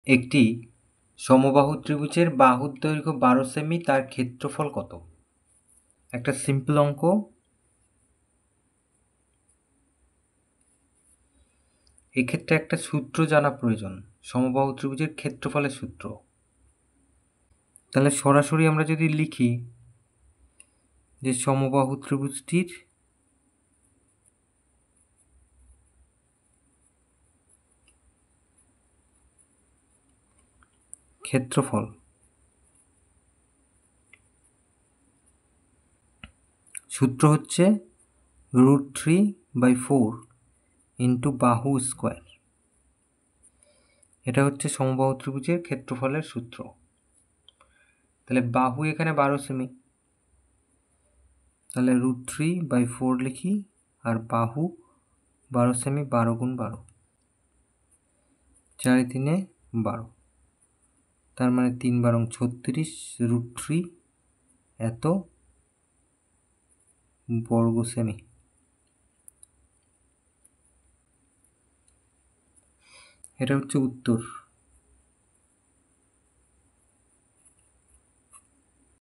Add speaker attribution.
Speaker 1: একটি সমবাহু ত্রিভুজের বাহুর দৈর্ঘ্য 12 সেমি, তার ক্ষেত্রফল কত? একটা সিম্পল অঙ্ক। এক্ষেত্রে একটা সূত্র জানা প্রয়োজন, সমবাহু ত্রিভুজের ক্ষেত্রফলের সূত্র। তাহলে সরাসরি আমরা যদি লিখি যে সমবাহু ত্রিভুজটির ক্ষেত্রফল সূত্র হচ্ছে √3/4 ইন্টু বাহু স্কোয়ার। এটা হচ্ছে সমবাহু ত্রিভুজের ক্ষেত্রফলের সূত্র। তাহলে বাহু এখানে 12 সেমি, তাহলে √3/4 লিখি, আর বাহু 12 সেমি, 12 × 12, 4 × 3 = 12, তার মানে 3 × 12 = 36, √3 এত বর্গ সেমি। এটা হচ্ছে উত্তর।